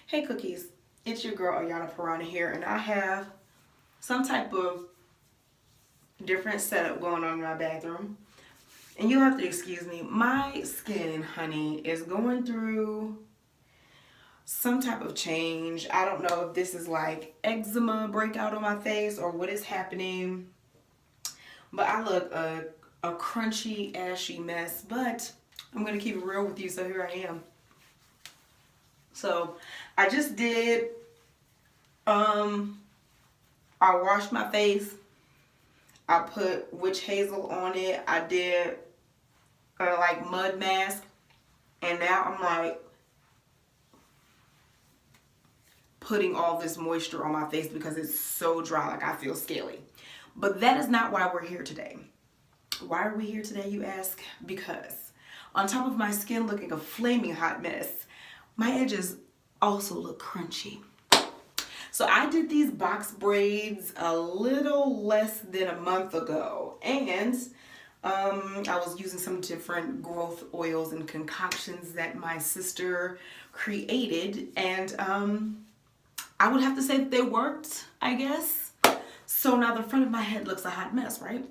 Hey cookies, it's your girl Ayana Piranha here, and I have some type of different setup going on in my bathroom. And you'll have to excuse me, my skin, honey, is going through some type of change. I don't know if this is like eczema breakout on my face or what is happening, but I look a crunchy, ashy mess, but I'm going to keep it real with you, so here I am. So I just did, I washed my face. I put witch hazel on it. I did like mud mask. And now I'm like putting all this moisture on my face because it's so dry, like I feel scaly. But that is not why we're here today. Why are we here today, you ask? Because on top of my skin looking a flaming hot mess, my edges also look crunchy. So I did these box braids a little less than a month ago, and I was using some different growth oils and concoctions that my sister created, and I would have to say that they worked, I guess. So now the front of my head looks a hot mess, right?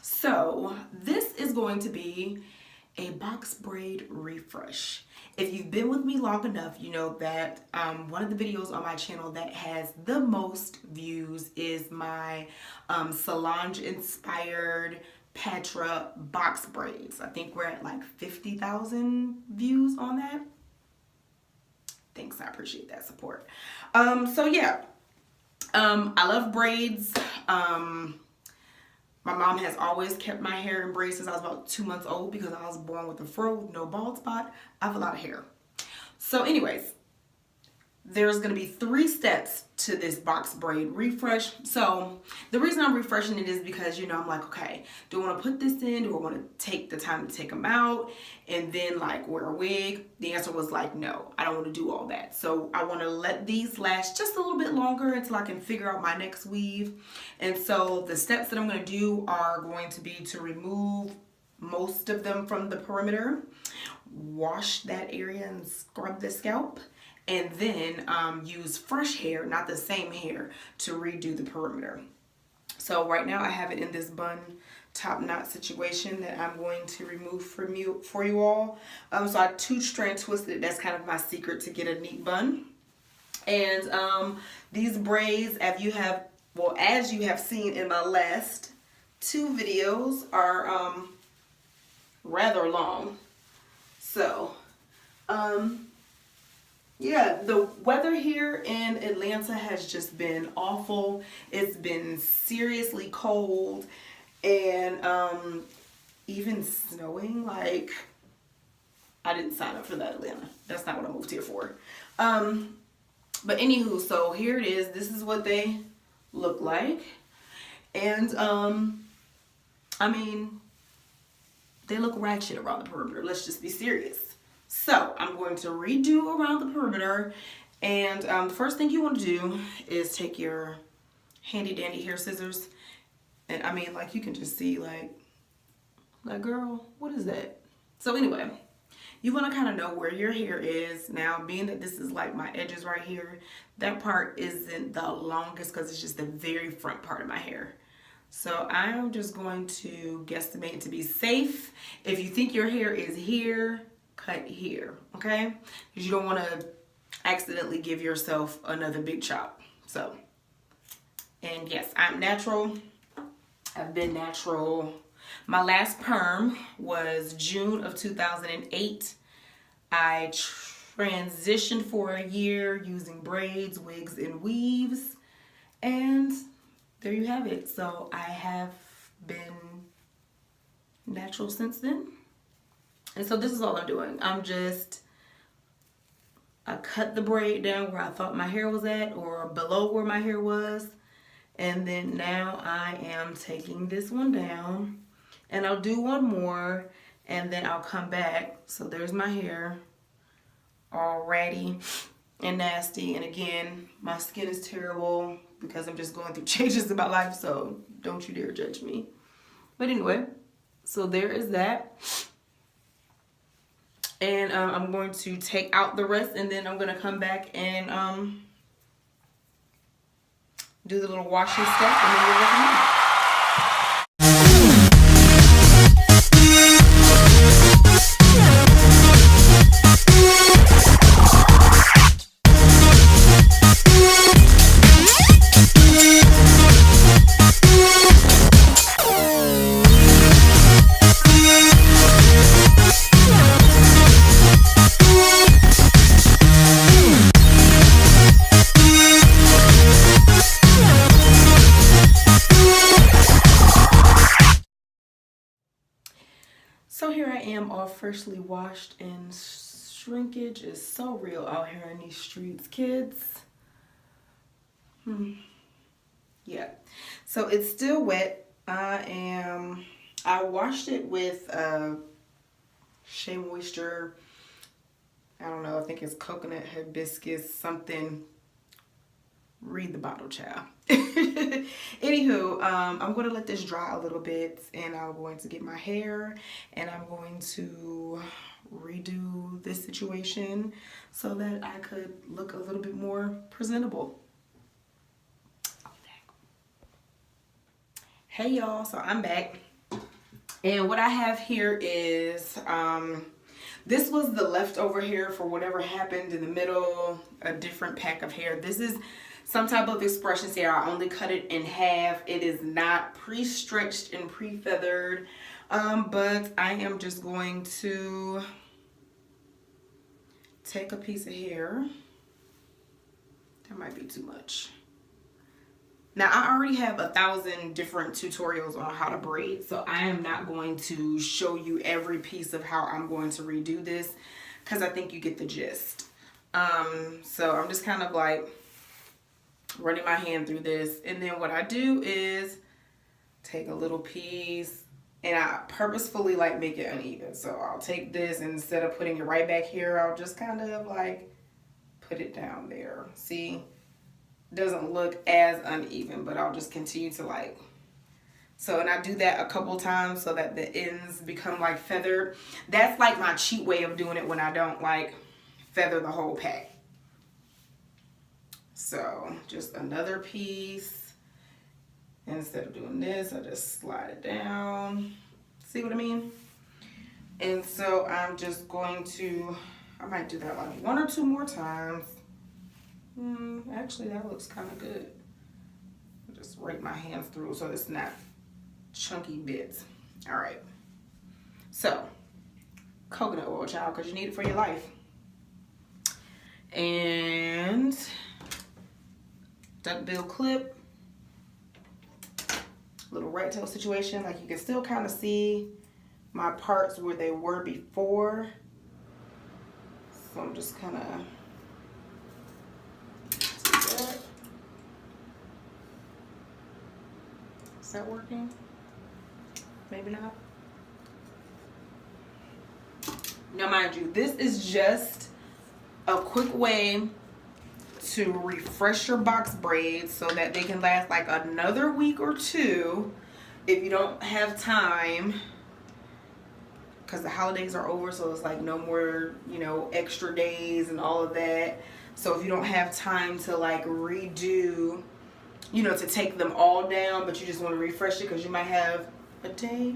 So this is going to be a box braid refresh. If you've been with me long enough, you know that one of the videos on my channel that has the most views is my Solange inspired Patra box braids. I think we're at like 50,000 views on that. Thanks, I appreciate that support. So yeah, I love braids. My mom has always kept my hair in braids since I was about 2 months old because I was born with a fro with no bald spot. I have a lot of hair. So anyways, there's going to be 3 steps to this box braid refresh. So the reason I'm refreshing it is because, you know, I'm like, okay, do I want to put this in? Do I want to take the time to take them out and then like wear a wig? The answer was like, no, I don't want to do all that. So I want to let these last just a little bit longer until I can figure out my next weave. And so the steps that I'm going to do are going to be to remove most of them from the perimeter, wash that area and scrub the scalp, and then use fresh hair, not the same hair, to redo the perimeter. So right now I have it in this bun top knot situation that I'm going to remove for you all. So I 2-strand twisted it. That's kind of my secret to get a neat bun. And these braids, as you have seen in my last 2 videos, are rather long. So yeah, the weather here in Atlanta has just been awful. It's been seriously cold and even snowing. Like, I didn't sign up for that, Atlanta. That's not what I moved here for. But anywho, so here it is. This is what they look like. And I mean, they look ratchet around the perimeter. Let's just be serious. So I'm going to redo around the perimeter, and the first thing you want to do is take your handy dandy hair scissors, and I mean, like, you can just see like girl, what is that? So anyway, you want to kind of know where your hair is. Now, being that this is like my edges right here, that part isn't the longest because it's just the very front part of my hair. So I'm just going to guesstimate to be safe. If you think your hair is here, cut here, okay? Because you don't want to accidentally give yourself another big chop. So, and yes, I'm natural. I've been natural. My last perm was June of 2008. I transitioned for a year using braids, wigs, and weaves. And there you have it. So I have been natural since then. And so this is all I'm doing. I cut the braid down where I thought my hair was at or below where my hair was. And then now I am taking this one down and I'll do one more and then I'll come back. So there's my hair all ratty and nasty. And again, my skin is terrible because I'm just going through changes in my life. So don't you dare judge me. But anyway, so there is that. And I'm going to take out the rest, and then I'm going to come back and do the little washing step, and then we'll go from there. So here I am, all freshly washed, and shrinkage is so real out here in these streets, kids. Yeah. So it's still wet. I washed it with Shea Moisture. I don't know, I think it's coconut hibiscus something. Read the bottle, child. Anywho, I'm going to let this dry a little bit, and I'm going to get my hair, and I'm going to redo this situation so that I could look a little bit more presentable. Hey y'all, so I'm back, and what I have here is this was the leftover hair for whatever happened in the middle, a different pack of hair. This is some type of expressions hair. I only cut it in half. It is not pre-stretched and pre-feathered, but I am just going to take a piece of hair. That might be too much. Now, I already have 1,000 different tutorials on how to braid, so I am not going to show you every piece of how I'm going to redo this, because I think you get the gist. So I'm just kind of like running my hand through this, and then what I do is take a little piece, and I purposefully like make it uneven. So I'll take this, and instead of putting it right back here, I'll just kind of like put it down there. See? Doesn't look as uneven, but I'll just continue to like, so, and I do that a couple times so that the ends become like feathered. That's like my cheat way of doing it when I don't like feather the whole pack. So just another piece. Instead of doing this, I just slide it down. See what I mean? And so I'm just going to, I might do that like 1 or 2 more times. Actually, that looks kind of good. Just rake my hands through so it's not chunky bits. All right. So, coconut oil, child, because you need it for your life. And duckbill clip. Little rat tail situation. Like you can still kind of see my parts where they were before. So I'm just kind of... Is that working? Maybe not. Now, mind you, this is just a quick way to refresh your box braids so that they can last like another week or 2 if you don't have time, because the holidays are over, so it's like no more, you know, extra days and all of that. So if you don't have time to like redo, you know, to take them all down, but you just want to refresh it because you might have a day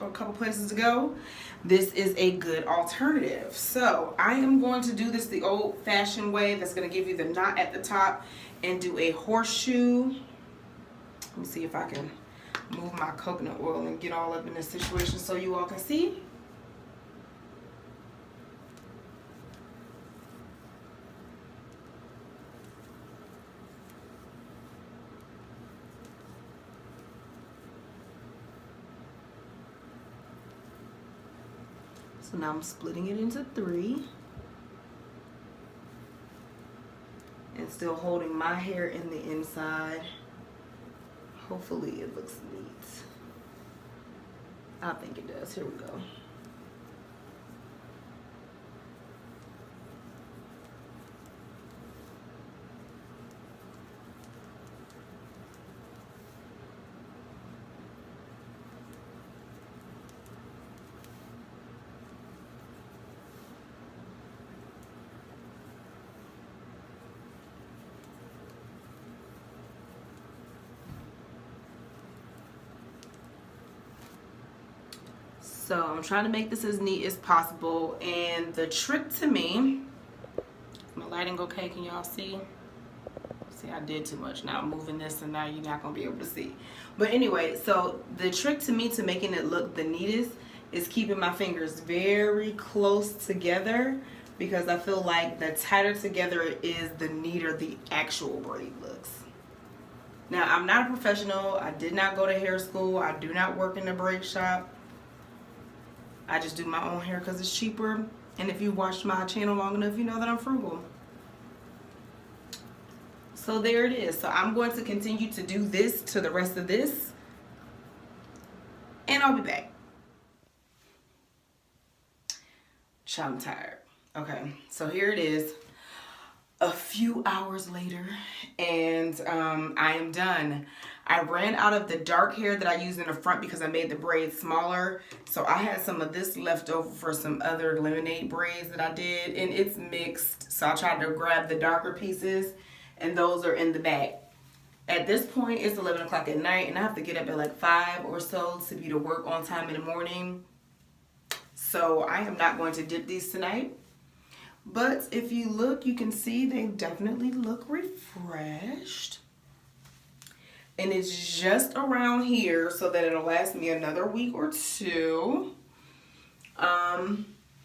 or a couple places to go, this is a good alternative. So I am going to do this the old-fashioned way. That's going to give you the knot at the top and do a horseshoe. Let me see if I can move my coconut oil and get all up in this situation so you all can see. So now I'm splitting it into 3 and still holding my hair in the inside. Hopefully it looks neat. I think it does. Here we go. So I'm trying to make this as neat as possible. And the trick to me, my lighting okay? Can y'all see? See, I did too much. Now I'm moving this and now you're not going to be able to see. But anyway, so the trick to me to making it look the neatest is keeping my fingers very close together, because I feel like the tighter together it is, the neater the actual braid looks. Now, I'm not a professional. I did not go to hair school. I do not work in a braid shop. I just do my own hair because it's cheaper. And if you watched my channel long enough, you know that I'm frugal. So there it is. So I'm going to continue to do this to the rest of this. And I'll be back. I'm tired. Okay, so here it is. A few hours later, and I am done. I ran out of the dark hair that I used in the front because I made the braids smaller. So I had some of this left over for some other lemonade braids that I did, and it's mixed. So I tried to grab the darker pieces, and those are in the bag. At this point, it's 11 o'clock at night, and I have to get up at like 5 or so to be to work on time in the morning. So I am not going to dip these tonight. But if you look, you can see they definitely look refreshed. And it's just around here so that it'll last me another week or two.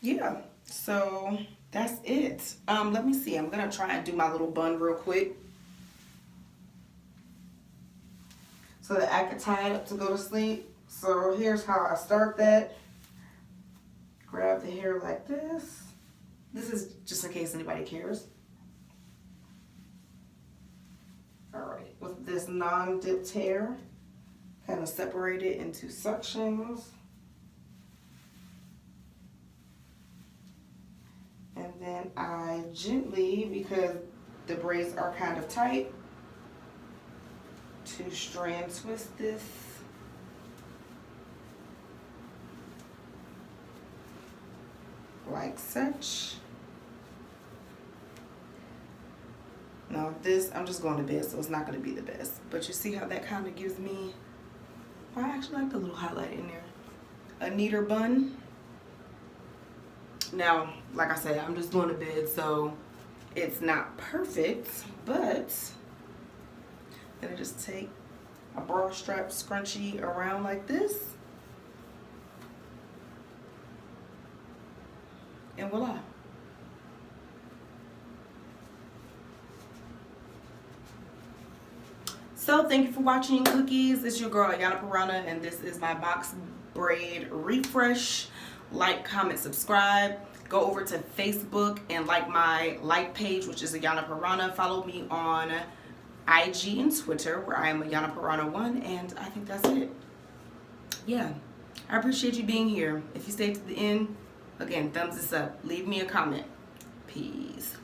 Yeah, so that's it. Let me see. I'm going to try and do my little bun real quick, so that I can tie it up to go to sleep. So here's how I start that. Grab the hair like this. This is just in case anybody cares. Alright, with this non-dipped hair, kind of separate it into sections. And then I gently, because the braids are kind of tight, 2-strand twist this. Like such. Now this, I'm just going to bed, so it's not going to be the best. But you see how that kind of gives me, I actually like the little highlight in there, a neater bun. Now, like I said, I'm just going to bed, so it's not perfect, but then I just take a bra strap scrunchie around like this. And voila. So thank you for watching, cookies. It's your girl Ayana Piranha, and this is my box braid refresh. Like, comment, subscribe. Go over to Facebook and like my like page, which is Ayana Piranha. Follow me on IG and Twitter, where I am Ayana Piranha 1, and I think that's it. Yeah, I appreciate you being here. If you stayed to the end, again, thumbs this up. Leave me a comment. Peace.